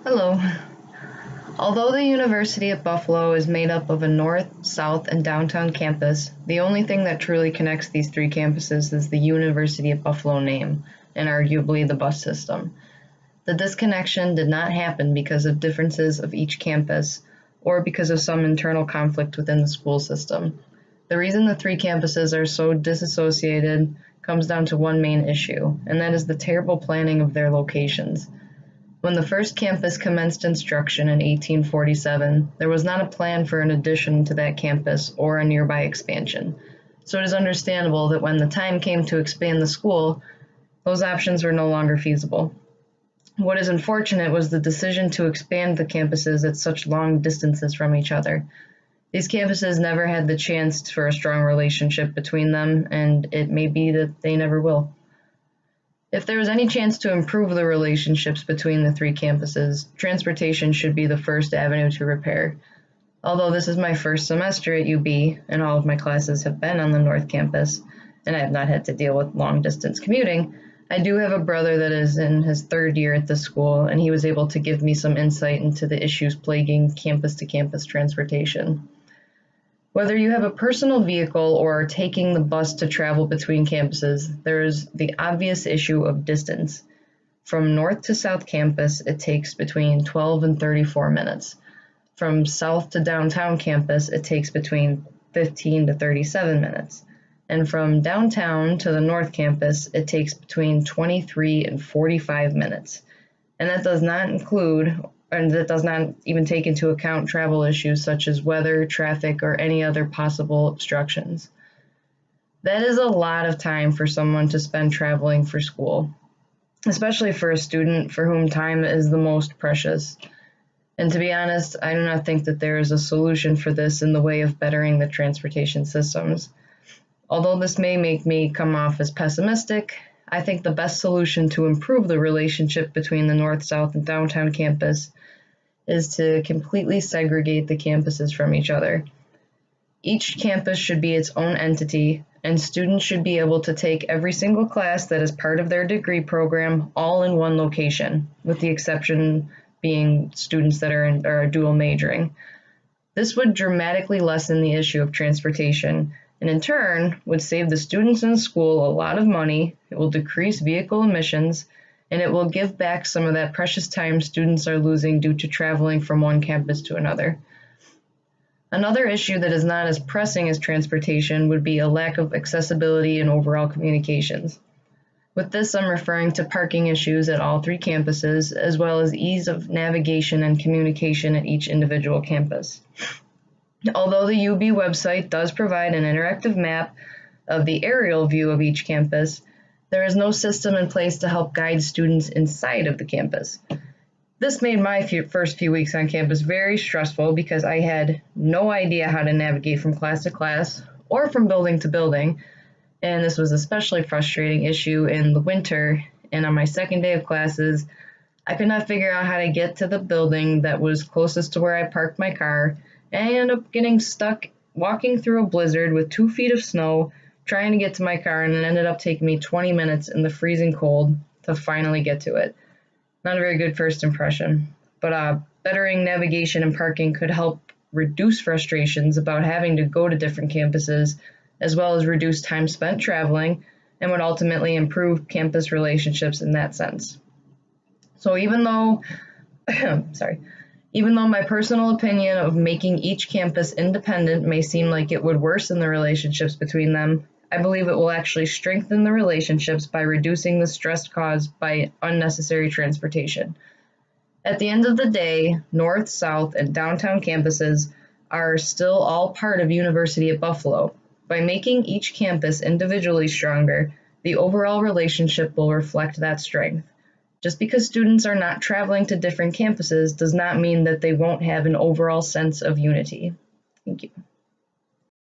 Hello. Although the University at Buffalo is made up of a north, south, and downtown campus, the only thing that truly connects these three campuses is the University at Buffalo name, and arguably the bus system. The disconnection did not happen because of differences of each campus or because of some internal conflict within the school system. The reason the three campuses are so disassociated comes down to one main issue, and that is the terrible planning of their locations. When the first campus commenced instruction in 1847, there was not a plan for an addition to that campus or a nearby expansion. So it is understandable that when the time came to expand the school, those options were no longer feasible. What is unfortunate was the decision to expand the campuses at such long distances from each other. These campuses never had the chance for a strong relationship between them, and it may be that they never will. If there is any chance to improve the relationships between the three campuses, transportation should be the first avenue to repair. Although this is my first semester at UB, and all of my classes have been on the North Campus, and I have not had to deal with long-distance commuting, I do have a brother that is in his third year at this school, and he was able to give me some insight into the issues plaguing campus-to-campus transportation. Whether you have a personal vehicle or are taking the bus to travel between campuses, there is the obvious issue of distance. From North to South Campus, it takes between 12 and 34 minutes. From South to Downtown Campus, it takes between 15 to 37 minutes. And from downtown to the North Campus, it takes between 23 and 45 minutes. And that does not even take into account travel issues such as weather, traffic, or any other possible obstructions. That is a lot of time for someone to spend traveling for school, especially for a student for whom time is the most precious. And to be honest, I do not think that there is a solution for this in the way of bettering the transportation systems. Although this may make me come off as pessimistic, I think the best solution to improve the relationship between the North, South, and Downtown campus is to completely segregate the campuses from each other. Each campus should be its own entity, and students should be able to take every single class that is part of their degree program all in one location, with the exception being students that are dual majoring. This would dramatically lessen the issue of transportation, and in turn would save the students in school a lot of money. It will decrease vehicle emissions, and it will give back some of that precious time students are losing due to traveling from one campus to another. Another issue that is not as pressing as transportation would be a lack of accessibility and overall communications. With this, I'm referring to parking issues at all three campuses, as well as ease of navigation and communication at each individual campus. Although the UB website does provide an interactive map of the aerial view of each campus, there is no system in place to help guide students inside of the campus. This made my first few weeks on campus very stressful because I had no idea how to navigate from class to class or from building to building, and this was especially frustrating issue in the winter. And on my second day of classes, I could not figure out how to get to the building that was closest to where I parked my car, and I ended up getting stuck walking through a blizzard with 2 feet of snow trying to get to my car, and it ended up taking me 20 minutes in the freezing cold to finally get to it. Not a very good first impression, but bettering navigation and parking could help reduce frustrations about having to go to different campuses, as well as reduce time spent traveling, and would ultimately improve campus relationships in that sense. So even though my personal opinion of making each campus independent may seem like it would worsen the relationships between them, I believe it will actually strengthen the relationships by reducing the stress caused by unnecessary transportation. At the end of the day, North, South, and Downtown campuses are still all part of University at Buffalo. By making each campus individually stronger, the overall relationship will reflect that strength. Just because students are not traveling to different campuses does not mean that they won't have an overall sense of unity. Thank you.